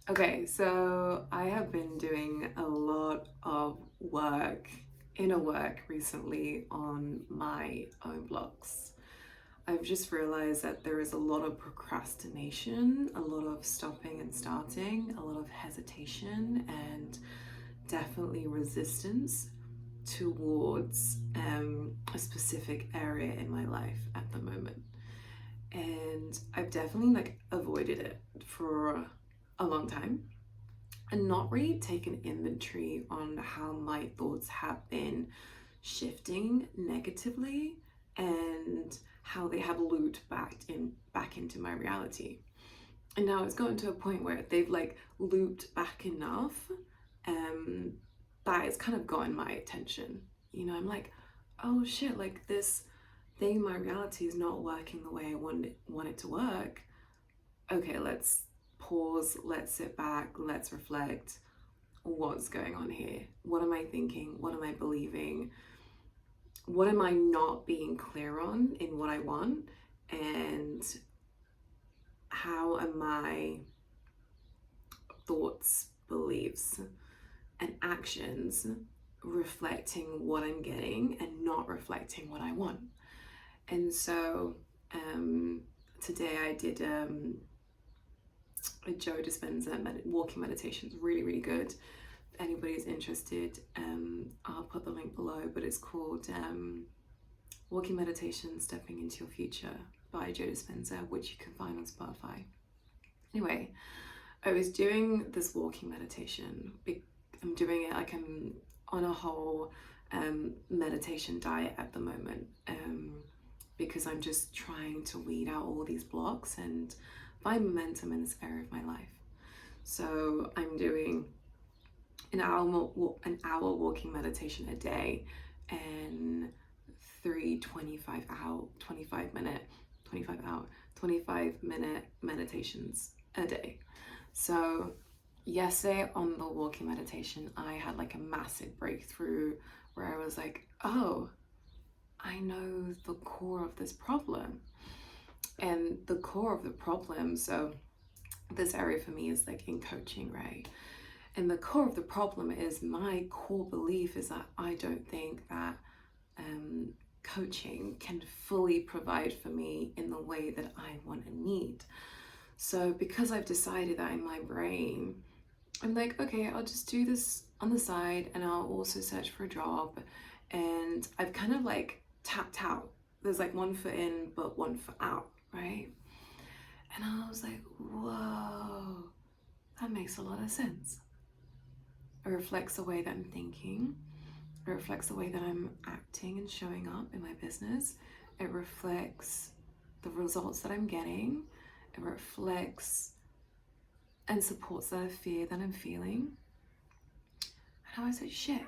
Okay, so I have been doing a lot of inner work recently on my own blocks. I've just realized that there is a lot of procrastination, a lot of stopping and starting, a lot of hesitation, and definitely resistance towards a specific area in my life at the moment. And I've definitely avoided it for a long time and not really taken inventory on how my thoughts have been shifting negatively and how they have looped back into my reality. And now it's gotten to a point where they've looped back enough um that it's kind of gotten my attention. I'm like, oh shit, like this thing in my reality is not working the way I want it to work. Okay, let's pause, let's sit back, let's reflect. What's going on here? What am I thinking? What am I believing? What am I not being clear on in what I want? And how are my thoughts, beliefs, and actions reflecting what I'm getting and not reflecting what I want? And so today I did a Joe Dispenza walking meditation. It's really, really good. If anybody's interested, I'll put the link below, but it's called Walking Meditation Stepping into Your Future by Joe Dispenza, which you can find on Spotify. Anyway, I was doing this walking meditation. I'm doing it like I'm on a whole meditation diet at the moment, because I'm just trying to weed out all these blocks and find momentum in this area of my life. So I'm doing an hour walking meditation a day and 25 minute meditations a day. So yesterday on the walking meditation, I had like a massive breakthrough where I was like, oh, I know the core of this problem. And the core of the problem, so this area for me is like in coaching, right? And the core of the problem is my core belief is that I don't think that coaching can fully provide for me in the way that I want and need. So because I've decided that in my brain, I'm like, okay, I'll just do this on the side and I'll also search for a job. And I've kind of like tapped out. There's like one foot in, but one foot out, right? And I was like, whoa, that makes a lot of sense. It reflects the way that I'm thinking. It reflects the way that I'm acting and showing up in my business. It reflects the results that I'm getting. It reflects and supports the fear that I'm feeling. And I was like, shit.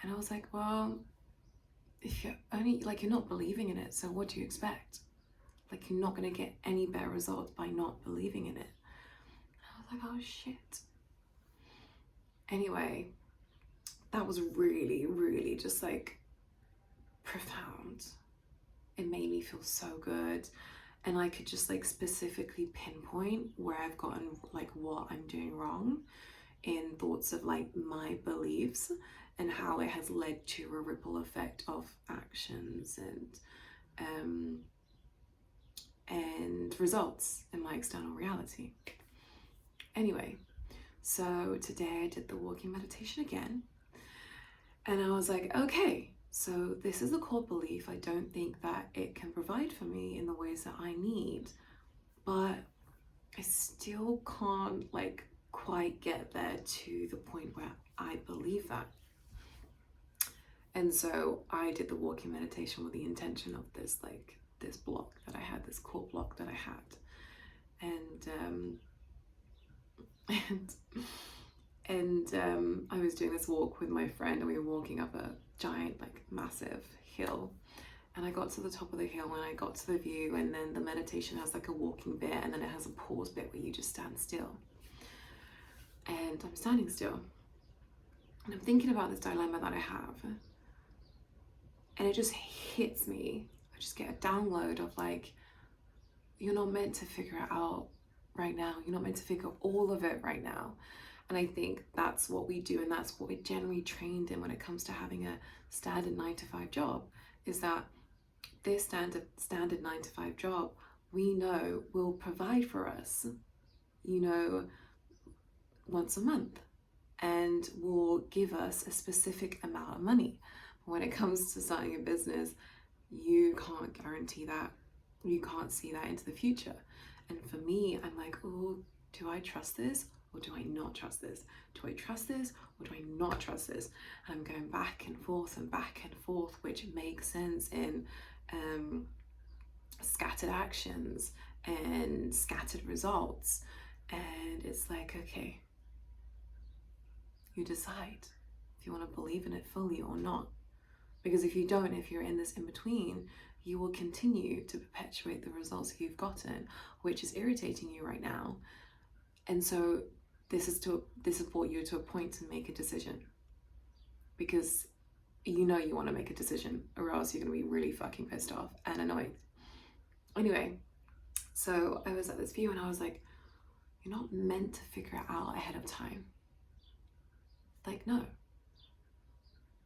And I was like, well, if you're only, like, you're not believing in it, so what do you expect? Like, you're not going to get any better results by not believing in it. And I was like, oh shit. Anyway, that was really, really just like profound. It made me feel so good. And I could just like specifically pinpoint where I've gotten like what I'm doing wrong in thoughts of like my beliefs and how it has led to a ripple effect of actions and results in my external reality. Anyway, so today I did the walking meditation again, and I was like, okay, so this is a core belief. I don't think that it can provide for me in the ways that I need, but I still can't like quite get there to the point where I believe that. And so I did the walking meditation with the intention of this block that I had, this core block that I had. And I was doing this walk with my friend, and we were walking up a giant, like massive hill. And I got to the top of the hill and I got to the view, and then the meditation has like a walking bit and then it has a pause bit where you just stand still. And I'm standing still and I'm thinking about this dilemma that I have. And it just hits me. I just get a download of like, you're not meant to figure it out right now. You're not meant to figure all of it right now. And I think that's what we do, and that's what we're generally trained in when it comes to having a standard 9 to 5 job, is that this standard 9 to 5 job we know will provide for us, you know, once a month, and will give us a specific amount of money. But when it comes to starting a business, you can't guarantee that. You can't see that into the future. And for me, I'm like, oh, do I trust this or do I not trust this? Do I trust this or do I not trust this? And I'm going back and forth, which makes sense in scattered actions and scattered results. And it's like, okay, you decide if you want to believe in it fully or not. Because if you don't, if you're in this in between, you will continue to perpetuate the results you've gotten, which is irritating you right now. And so this has brought you to a point to make a decision, because you know you want to make a decision, or else you're going to be really fucking pissed off and annoyed. Anyway, so I was at this view and I was like, you're not meant to figure it out ahead of time. Like, no.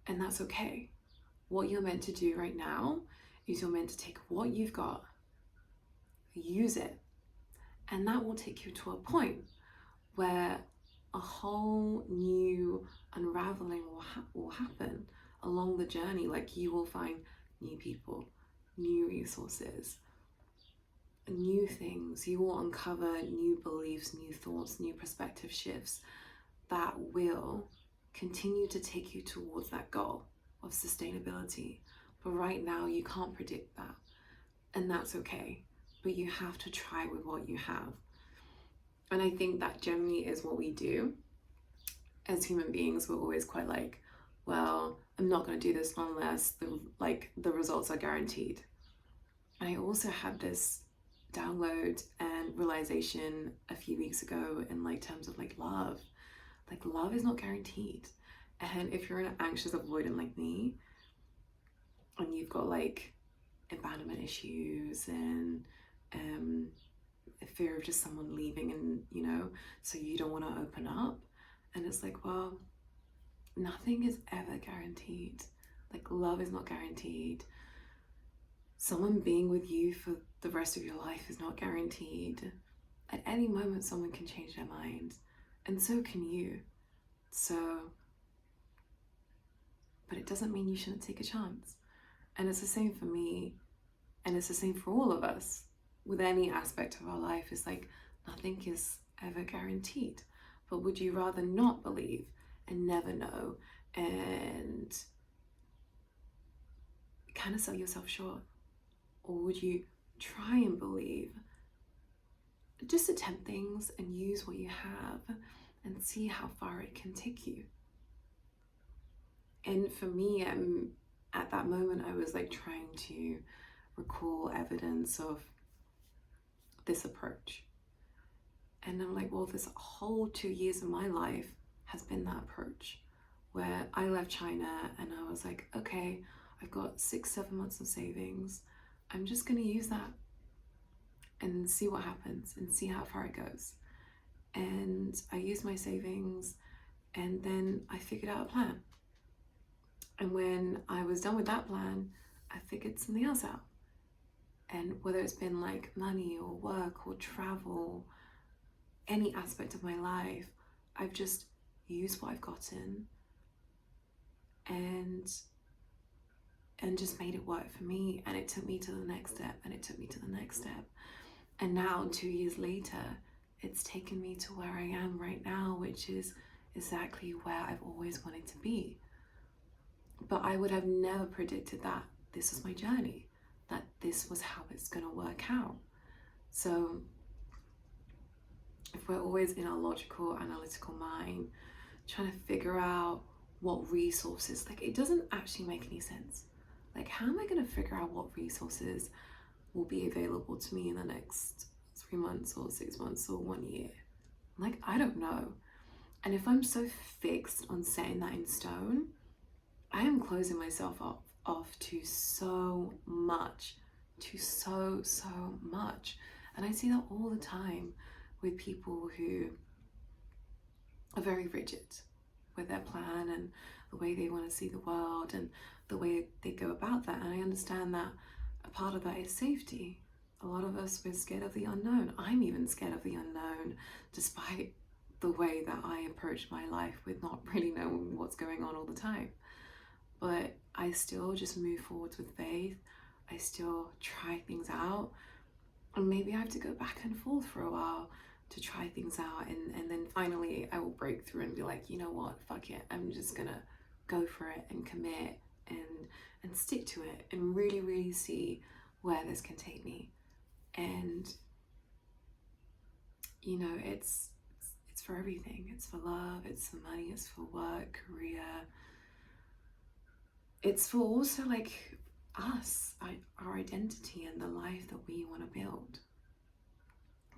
And that's okay. What you're meant to do right now is you're meant to take what you've got, use it, and that will take you to a point where a whole new unraveling will happen along the journey. Like, you will find new people, new resources, new things. You will uncover new beliefs, new thoughts, new perspective shifts that will continue to take you towards that goal of sustainability. But right now you can't predict that, and that's okay. But you have to try with what you have. And I think that generally is what we do as human beings. We're always quite like, well, I'm not going to do this unless the results are guaranteed. And I also had this download and realization a few weeks ago in terms of love. Love is not guaranteed. And if you're an anxious avoidant like me, and you've got abandonment issues and fear of just someone leaving, and so you don't want to open up, and it's like, well, nothing is ever guaranteed. Love is not guaranteed. Someone being with you for the rest of your life is not guaranteed. At any moment someone can change their mind, and so can you. But it doesn't mean you shouldn't take a chance. And it's the same for me, and it's the same for all of us with any aspect of our life. It's nothing is ever guaranteed. But would you rather not believe and never know and kind of sell yourself short? Or would you try and believe, just attempt things and use what you have and see how far it can take you? And for me, at that moment, I was trying to recall evidence of this approach. And I'm like, well, this whole 2 years of my life has been that approach, where I left China and I was like, okay, I've got 6-7 months of savings. I'm just going to use that and see what happens and see how far it goes. And I used my savings, and then I figured out a plan. And when I was done with that plan, I figured something else out. And whether it's been money or work or travel, any aspect of my life, I've just used what I've gotten and just made it work for me. And it took me to the next step, and it took me to the next step. And now, 2 years later, it's taken me to where I am right now, which is exactly where I've always wanted to be. But I would have never predicted that this was my journey, that this was how it's going to work out. So if we're always in our logical, analytical mind, trying to figure out what resources, it doesn't actually make any sense. How am I going to figure out what resources will be available to me in the next 3 months or 6 months or 1 year? I don't know. And if I'm so fixed on setting that in stone, I am closing myself off to so much, And I see that all the time with people who are very rigid with their plan and the way they want to see the world and the way they go about that. And I understand that a part of that is safety. A lot of us, we're scared of the unknown. I'm even scared of the unknown, despite the way that I approach my life with not really knowing what's going on all the time. But I still just move forwards with faith. I still try things out. And maybe I have to go back and forth for a while to try things out. And then finally I will break through and be like, you know what, fuck it. I'm just gonna go for it and commit and stick to it and really, really see where this can take me. And you know, it's for everything. It's for love, it's for money, it's for work, career. It's for also like us, our identity and the life that we want to build.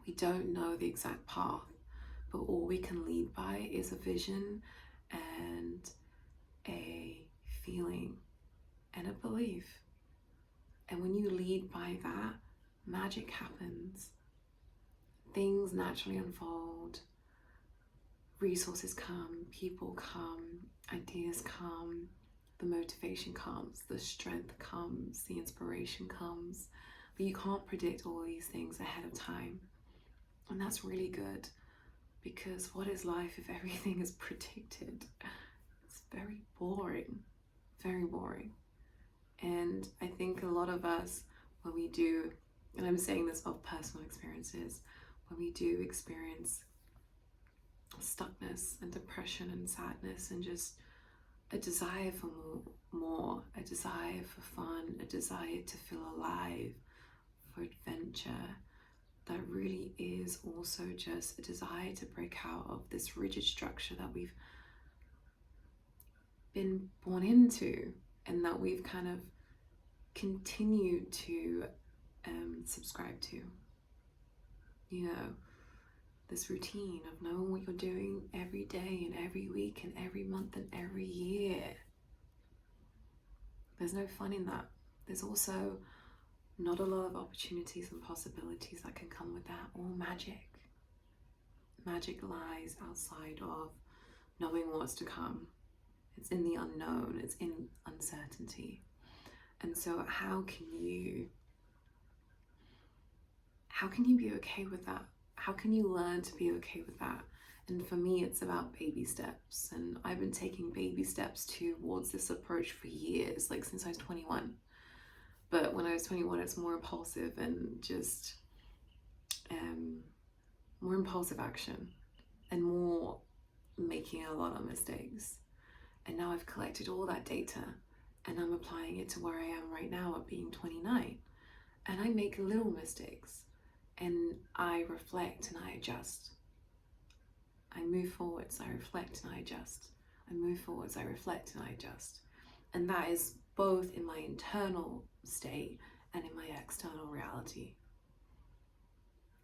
We don't know the exact path, but all we can lead by is a vision and a feeling and a belief. And when you lead by that, magic happens. Things naturally unfold. Resources come, people come, ideas come, the motivation comes, the strength comes, the inspiration comes. But you can't predict all these things ahead of time. And that's really good, because what is life if everything is predicted? It's very boring, very boring. And I think a lot of us, when we do, and I'm saying this of personal experiences, when we do experience stuckness and depression and sadness and just a desire for more, a desire for fun, a desire to feel alive, for adventure, that really is also just a desire to break out of this rigid structure that we've been born into and that we've kind of continued to subscribe to. You know, this routine of knowing what you're doing every day and every week and every month and every year. There's no fun in that. There's also not a lot of opportunities and possibilities that can come with that, or magic. Magic lies outside of knowing what's to come. It's in the unknown, it's in uncertainty. And so how can you be okay with that? How can you learn to be okay with that? And for me, it's about baby steps. And I've been taking baby steps towards this approach for years, like since I was 21. But when I was 21, it's more impulsive and just more impulsive action and more making a lot of mistakes. And now I've collected all that data and I'm applying it to where I am right now at being 29. And I make little mistakes and I reflect and I adjust. I move forwards, I reflect and I adjust. I move forwards, I reflect and I adjust. And that is both in my internal state and in my external reality.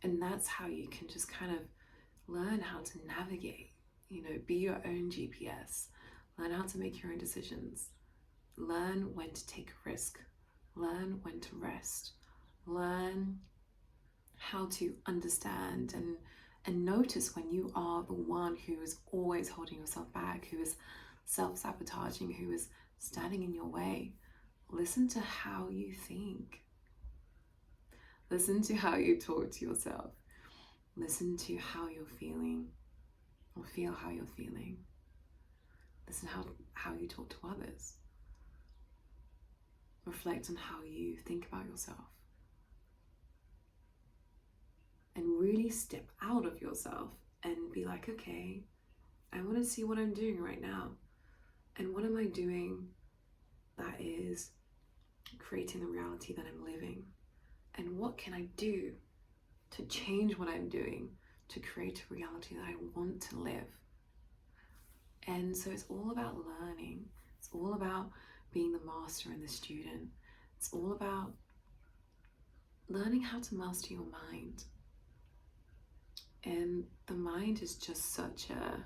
And that's how you can just kind of learn how to navigate, you know, be your own GPS, learn how to make your own decisions, learn when to take a risk, learn when to rest, learn how to understand and notice when you are the one who is always holding yourself back, who is self-sabotaging, who is standing in your way. Listen to how you think. Listen to how you talk to yourself. Listen to how you're feeling, or feel how you're feeling. Listen how you talk to others. Reflect on how you think about yourself. And really step out of yourself and be like, okay, I want to see what I'm doing right now. And what am I doing that is creating the reality that I'm living? And what can I do to change what I'm doing to create a reality that I want to live? And so it's all about learning. It's all about being the master and the student. It's all about learning how to master your mind. And the mind is just such a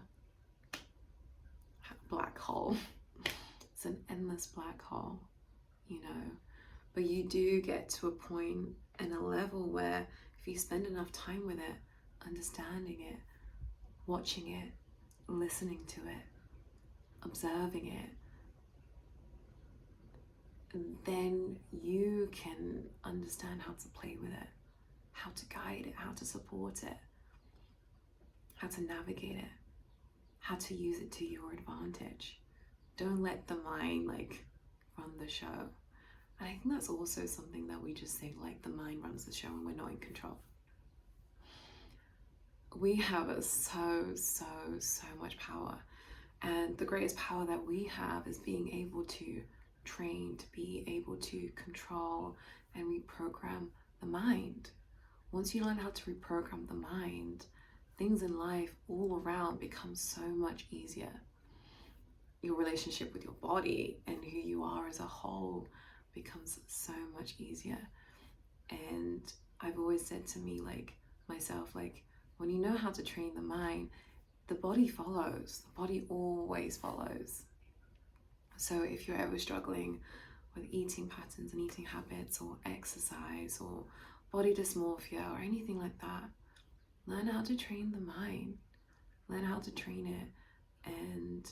black hole. It's an endless black hole, you know. But you do get to a point and a level where if you spend enough time with it, understanding it, watching it, listening to it, observing it, then you can understand how to play with it, how to guide it, how to support it, how to navigate it, how to use it to your advantage. Don't let the mind like run the show. And I think that's also something that we just think like the mind runs the show and we're not in control. We have so much power. And the greatest power that we have is being able to train, to be able to control and reprogram the mind. Once you learn how to reprogram the mind, things in life all around become so much easier. Your relationship with your body and who you are as a whole becomes so much easier. And I've always said to me, like myself, like when you know how to train the mind, the body follows. The body always follows. So if you're ever struggling with eating patterns and eating habits or exercise or body dysmorphia or anything like that, learn how to train the mind. Learn how to train it, and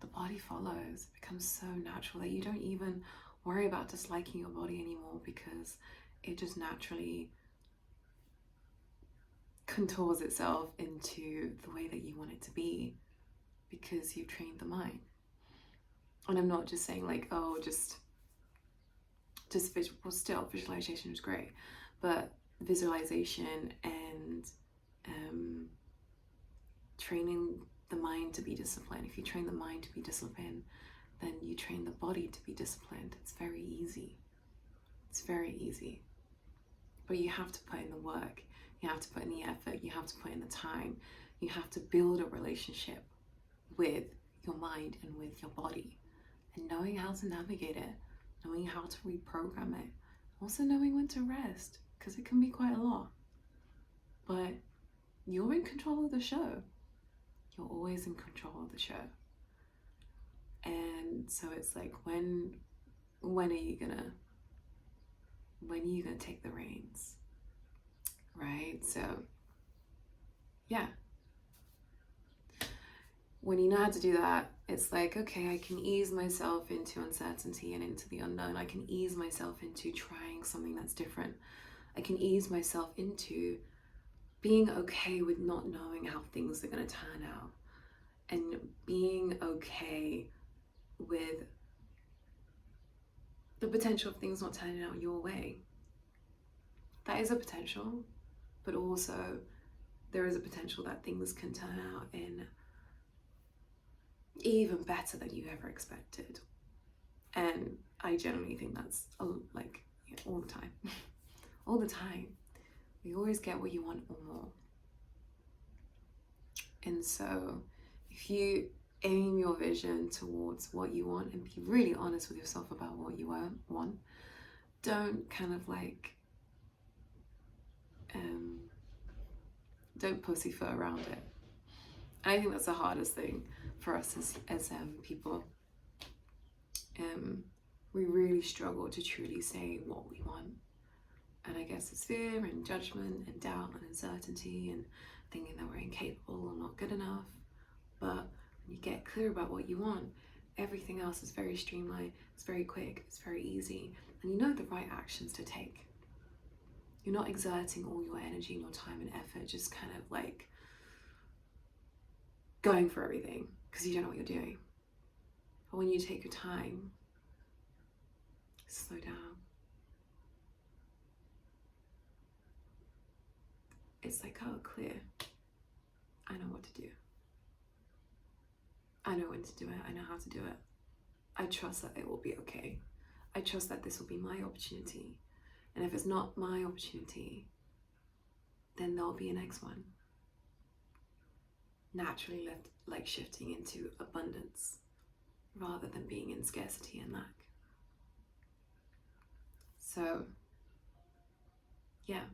the body follows. It becomes so natural that you don't even worry about disliking your body anymore, because it just naturally contours itself into the way that you want it to be, because you've trained the mind. And I'm not just saying like, oh, just visual. Well, still visualization is great, but visualization and training the mind to be disciplined. If you train the mind to be disciplined, then you train the body to be disciplined. It's very easy. It's very easy. But you have to put in the work. You have to put in the effort. You have to put in the time. You have to build a relationship with your mind and with your body. And knowing how to navigate it, knowing how to reprogram it, also knowing when to rest, because it can be quite a lot. But you're in control of the show. You're always in control of the show. And so it's like, when are you gonna take the reins, right? So yeah, when you know how to do that, it's like, okay, I can ease myself into uncertainty and into the unknown. I can ease myself into trying something that's different. I can ease myself into being okay with not knowing how things are going to turn out, and being okay with the potential of things not turning out your way. That is a potential, but also there is a potential that things can turn out in even better than you ever expected. And I generally think that's like, you know, all the time. All the time. You always get what you want or more. And so if you aim your vision towards what you want and be really honest with yourself about what you want, don't kind of like don't pussyfoot around it. And I think that's the hardest thing for us as people. We really struggle to truly say what we want. And I guess it's fear and judgment and doubt and uncertainty and thinking that we're incapable or not good enough. But when you get clear about what you want, everything else is very streamlined, it's very quick, it's very easy, and you know the right actions to take. You're not exerting all your energy and your time and effort, just kind of like going for everything because you don't know what you're doing. But when you take your time, slow down, it's like, oh, clear. I know what to do. I know when to do it. I know how to do it. I trust that it will be okay. I trust that this will be my opportunity. And if it's not my opportunity, then there'll be a next one. Naturally like shifting into abundance rather than being in scarcity and lack. So, yeah.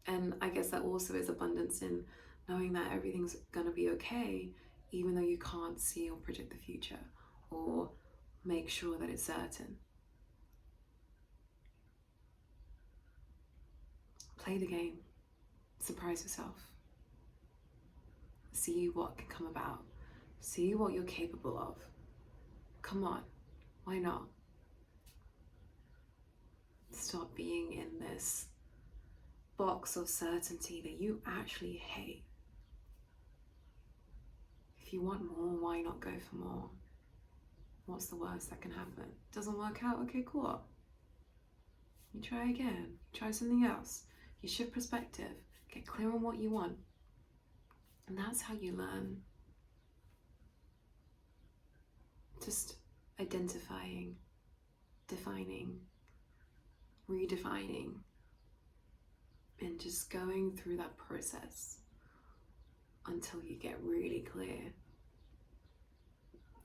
And I guess that also is abundance in knowing that everything's gonna be okay, even though you can't see or predict the future or make sure that it's certain. Play the game. Surprise yourself. See what can come about. See what you're capable of. Come on, why not? Stop being in this box of certainty that you actually hate. If you want more, why not go for more? What's the worst that can happen? Doesn't work out? Okay, cool. You try again. Try something else. You shift perspective. Get clear on what you want. And that's how you learn. Just identifying, defining, redefining, and just going through that process until you get really clear.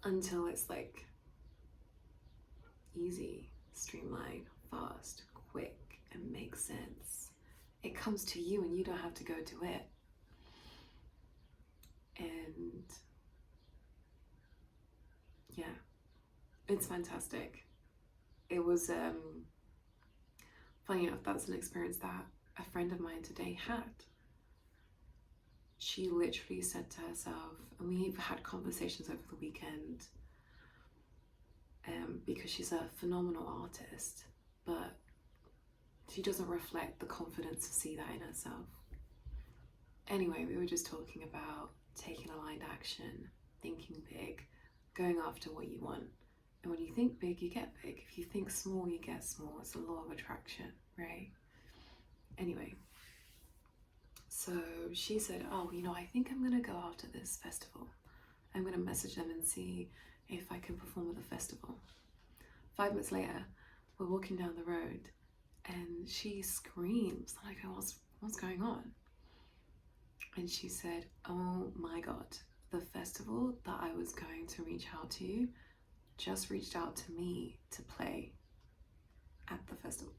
Until it's like easy, streamlined, fast, quick, and makes sense. It comes to you and you don't have to go to it. And yeah, it's fantastic. It was funny enough, that's an experience that a friend of mine today had. She literally said to herself, and we've had conversations over the weekend, because she's a phenomenal artist, but she doesn't reflect the confidence to see that in herself. Anyway, we were just talking about taking aligned action, thinking big, going after what you want. And when you think big, you get big. If you think small, you get small. It's the law of attraction, right? Anyway, so she said, oh, I think I'm gonna go after this festival. I'm gonna message them and see if I can perform at the festival. 5 minutes later, we're walking down the road and she screams, and I go, what's going on? And she said, oh my God, the festival that I was going to reach out to just reached out to me to play at the festival.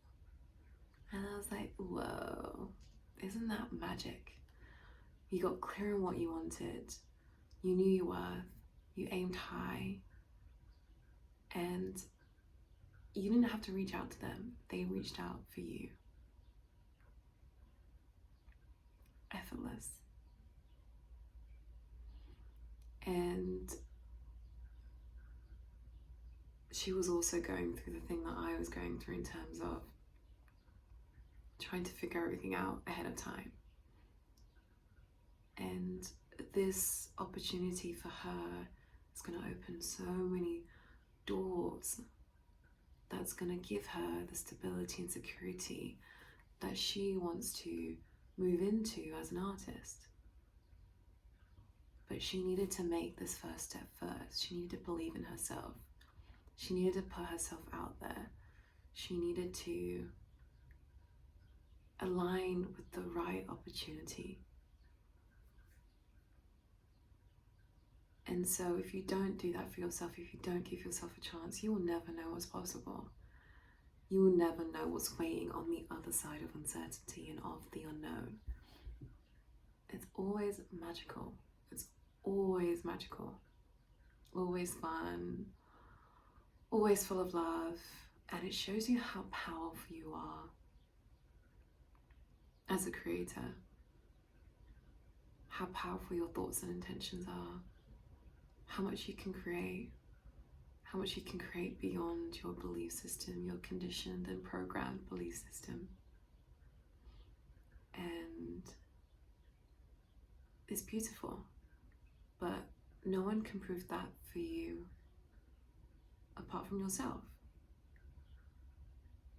And I was like, whoa, isn't that magic? You got clear on what you wanted, you knew your worth, you aimed high, and you didn't have to reach out to them, they reached out for you. Effortless. And she was also going through the thing that I was going through in terms of trying to figure everything out ahead of time. And this opportunity for her is going to open so many doors. That's going to give her the stability and security that she wants to move into as an artist. But she needed to make this first step first. She needed to believe in herself. She needed to put herself out there. She needed to align with the right opportunity. And so if you don't do that for yourself, if you don't give yourself a chance, you will never know what's possible. You will never know what's waiting on the other side of uncertainty and of the unknown. It's always magical. It's always magical. Always fun. Always full of love. And it shows you how powerful you are as a creator. How powerful your thoughts and intentions are. How much you can create. How much you can create beyond your belief system, your conditioned and programmed belief system. And it's beautiful, but no one can prove that for you apart from yourself.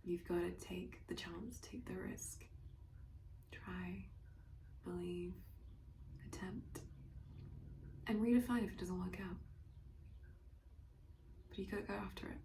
You've got to take the chance, take the risk, try, believe, attempt, and redefine if it doesn't work out. But you gotta go after it.